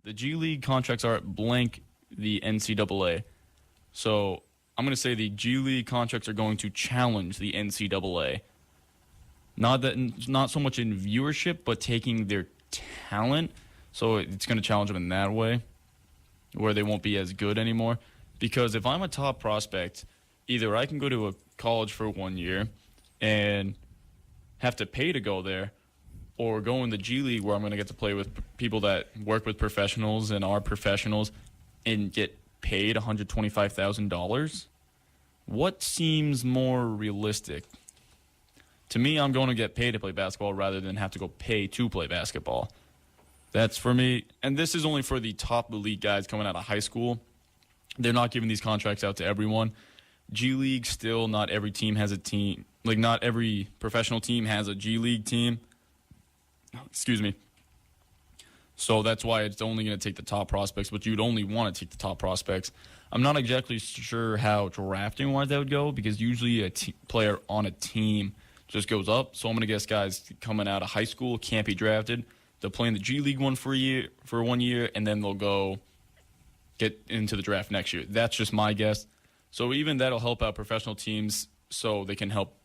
the G League contracts are at blank the NCAA. So I'm going to say the G League contracts are going to challenge the NCAA. Not so much in viewership, but taking their talent. So it's going to challenge them in that way, where they won't be as good anymore. Because if I'm a top prospect, either I can go to a college for 1 year and have to pay to go there, or go in the G League where I'm going to get to play with people that work with professionals and are professionals and get paid $125,000. What seems more realistic? To me, I'm going to get paid to play basketball rather than have to go pay to play basketball. That's for me. And this is only for the top elite guys coming out of high school. They're not giving these contracts out to everyone. G League still, not every team has a team. Like, not every professional team has a G League team. Excuse me. So that's why it's only going to take the top prospects, but you'd only want to take the top prospects. I'm not exactly sure how drafting-wise that would go, because usually a player on a team just goes up. So I'm going to guess guys coming out of high school can't be drafted. They'll play in the G League for 1 year, and then they'll go get into the draft next year. That's just my guess. So even that'll help out professional teams so they can help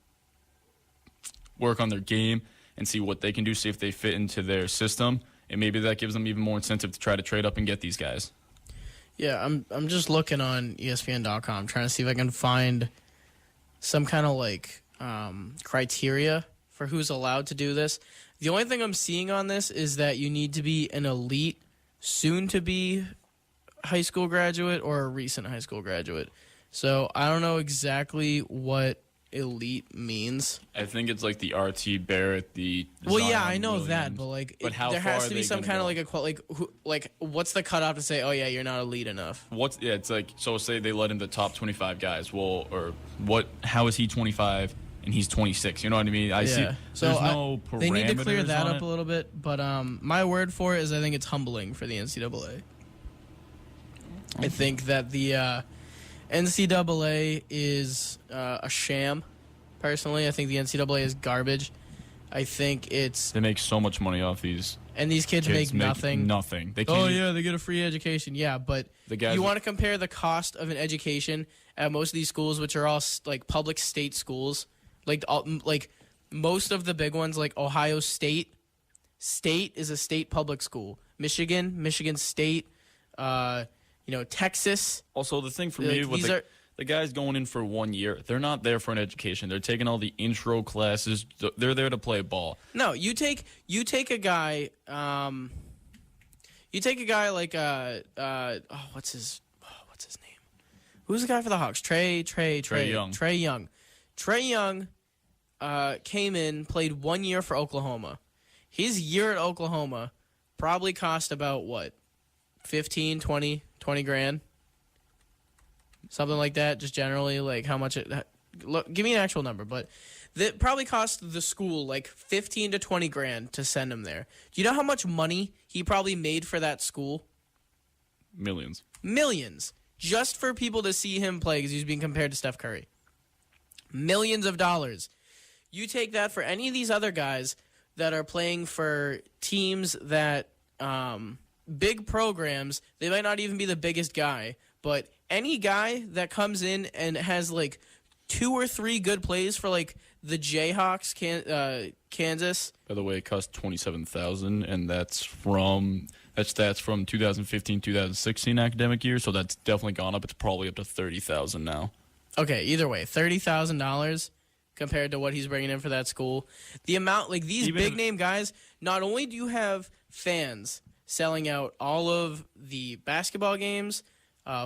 work on their game and see what they can do, see if they fit into their system. And maybe that gives them even more incentive to try to trade up and get these guys. Yeah, I'm just looking on ESPN.com, trying to see if I can find some kind of criteria for who's allowed to do this. The only thing I'm seeing on this is that you need to be an elite, soon-to-be high school graduate or a recent high school graduate. So I don't know exactly what elite means. I think it's like the R.T. Barrett, the well, Zion yeah, I know Williams. that, but there has to be some kind of what's the cutoff to say, oh yeah, you're not elite enough? It's like, so say they let in the top 25 guys. Well, or what? How is he 25 and he's 26? You know what I mean? I see. So there's no parameters. They need to clear that up it. a little bit. But my word for it is I think it's humbling for the NCAA. Okay. I think that the NCAA is a sham. Personally, I think the NCAA is garbage. I think they make so much money off these, and these kids make nothing. Nothing. They can't they get a free education. Yeah, but you want to compare the cost of an education at most of these schools, which are all like public state schools, like most of the big ones, like Ohio State. State is a state public school. Michigan State. Texas. Also, the thing for me with the guys going in for 1 year, they're not there for an education. They're taking all the intro classes. They're there to play ball. No, you take a guy. You take a guy like what's his name? Who's the guy for the Hawks? Trey Young. Trey Young came in, played 1 year for Oklahoma. His year at Oklahoma probably cost about what? 15, 20 grand, something like that. Just generally, like how much give me an actual number, but that probably cost the school like 15 to 20 grand to send him there. Do you know how much money he probably made for that school? Millions, just for people to see him play because he's being compared to Steph Curry. Millions of dollars. You take that for any of these other guys that are playing for teams that big programs, they might not even be the biggest guy, but any guy that comes in and has like 2 or 3 good plays for like the Jayhawks, Kansas. By the way, it cost $27,000, and that's from 2015-2016 academic year, so that's definitely gone up. It's probably up to $30,000 now. Okay, either way, $30,000 compared to what he's bringing in for that school. The amount, like these big name guys, not only do you have fans selling out all of the basketball games,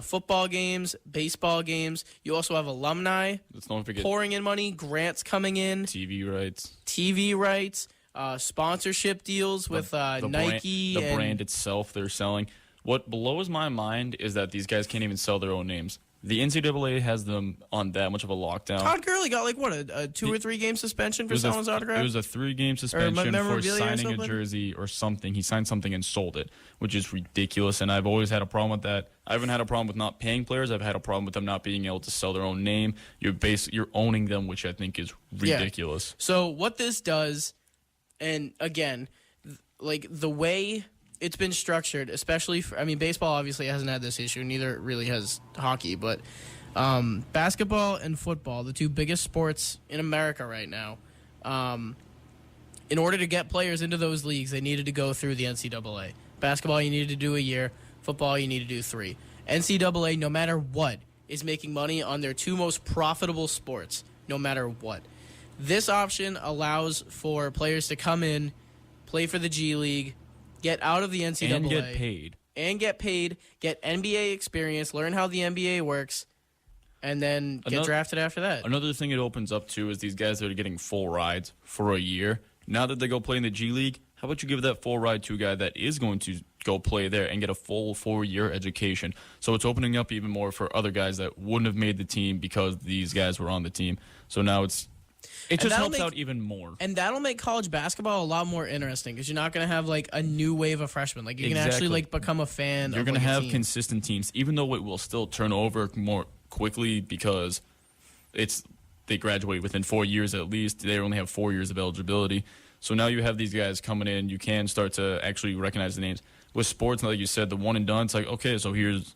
football games, baseball games. You also have alumni pouring in money, grants coming in. TV rights, sponsorship deals with Nike. The brand itself they're selling. What blows my mind is that these guys can't even sell their own names. The NCAA has them on that much of a lockdown. Todd Gurley got a 2 or 3 game suspension for selling his autograph? It was a 3-game suspension for signing a jersey or something. He signed something and sold it, which is ridiculous, and I've always had a problem with that. I haven't had a problem with not paying players. I've had a problem with them not being able to sell their own name. You're owning them, which I think is ridiculous. Yeah. So what this does, and again, like the way it's been structured, especially for, I mean, baseball obviously hasn't had this issue, neither really has hockey, but basketball and football, the two biggest sports in America right now, in order to get players into those leagues, they needed to go through the NCAA. Basketball, you needed to do a year. Football, you need to do 3. NCAA, no matter what, is making money on their two most profitable sports, no matter what. This option allows for players to come in, play for the G League, get out of the NCAA. And get paid. Get NBA experience, learn how the NBA works, and then get drafted after that. Another thing it opens up to is these guys that are getting full rides for a year. Now that they go play in the G League, how about you give that full ride to a guy that is going to go play there and get a full 4-year education? So it's opening up even more for other guys that wouldn't have made the team because these guys were on the team. So now it just helps out even more. And that'll make college basketball a lot more interesting because you're not going to have like a new wave of freshmen. Like you can actually like become a fan. You're going to have consistent teams, even though it will still turn over more quickly because they graduate within 4 years at least. They only have 4 years of eligibility. So now you have these guys coming in. You can start to actually recognize the names. With sports, like you said, the one and done, it's like, okay, so here's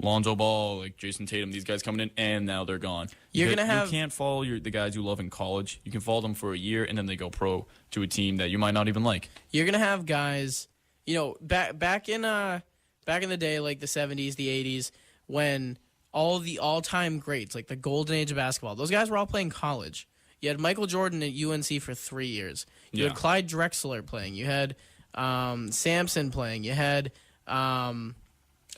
Lonzo Ball, like Jason Tatum, these guys coming in, and now they're gone. You can't follow the guys you love in college. You can follow them for a year, and then they go pro to a team that you might not even like. You're going to have guys, back in the day, like the 70s, the 80s, when all the all-time greats, like the golden age of basketball, those guys were all playing college. You had Michael Jordan at UNC for 3 years. You had Clyde Drexler playing. You had Sampson playing. You had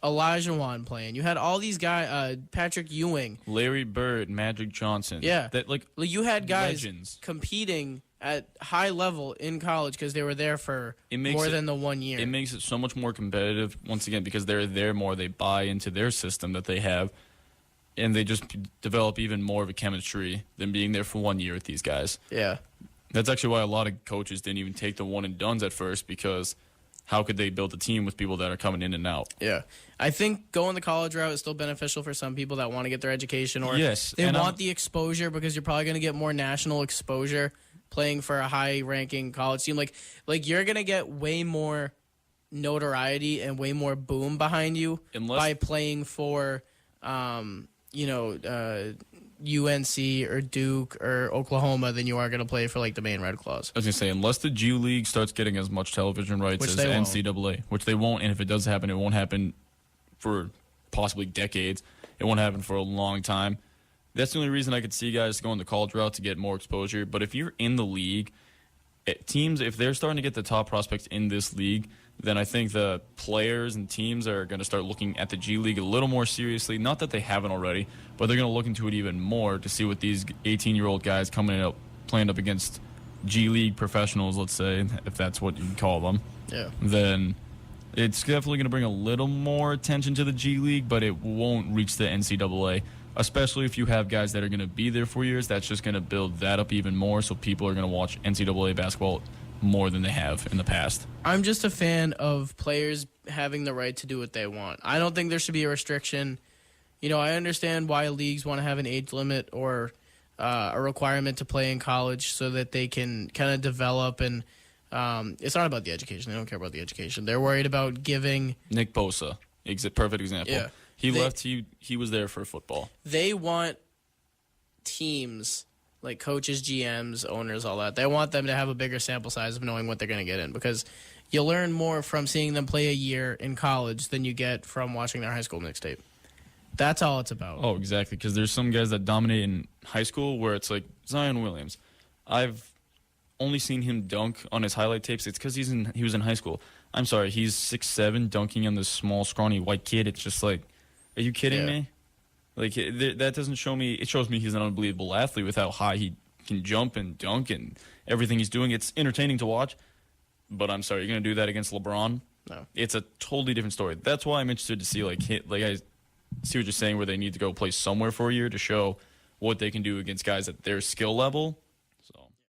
Elijah Wan playing. You had all these guys, Patrick Ewing, Larry Bird, Magic Johnson. Yeah, you had guys legends competing at high level in college because they were there for more than the 1 year. It makes it so much more competitive once again because they're there more. They buy into their system that they have, and they just develop even more of a chemistry than being there for 1 year with these guys. Yeah, that's actually why a lot of coaches didn't even take the one and dones at first because how could they build a team with people that are coming in and out? Yeah. I think going the college route is still beneficial for some people that want to get their education or they want the exposure because you're probably going to get more national exposure playing for a high-ranking college team. Like you're going to get way more notoriety and way more boom behind you by playing for, UNC or Duke or Oklahoma than you are going to play for like the Maine Red Claws. I was going to say, unless the G League starts getting as much television rights as the NCAA, which they won't, and if it does happen, it won't happen for possibly decades. It won't happen for a long time. That's the only reason I could see guys going the college route to get more exposure. But if you're in the league, teams, if they're starting to get the top prospects in this league, then I think the players and teams are going to start looking at the G League a little more seriously. Not that they haven't already, but they're going to look into it even more to see what these 18-year-old guys coming up, playing up against G League professionals, let's say, if that's what you call them. Yeah. Then it's definitely going to bring a little more attention to the G League, but it won't reach the NCAA, especially if you have guys that are going to be there for years. That's just going to build that up even more, so people are going to watch NCAA basketball more than they have in the past. I'm just a fan of players having the right to do what they want. I don't think there should be a restriction. I understand why leagues want to have an age limit or a requirement to play in college so that they can kind of develop and it's not about the education. They don't care about the education. They're worried about giving Nick Bosa, perfect example. Yeah. He left. He was there for football. They want teams like coaches, GMs, owners, all that. They want them to have a bigger sample size of knowing what they're going to get in because you learn more from seeing them play a year in college than you get from watching their high school mixtape. That's all it's about. Oh, exactly, because there's some guys that dominate in high school where it's like Zion Williams. I've only seen him dunk on his highlight tapes. It's because he was in high school. I'm sorry, he's 6'7", dunking on this small, scrawny white kid. It's just like, are you kidding me? Like, that doesn't show me. It shows me he's an unbelievable athlete with how high he can jump and dunk and everything he's doing. It's entertaining to watch, but I'm sorry, you're going to do that against LeBron? No. It's a totally different story. That's why I'm interested to see, I see what you're saying, where they need to go play somewhere for a year to show what they can do against guys at their skill level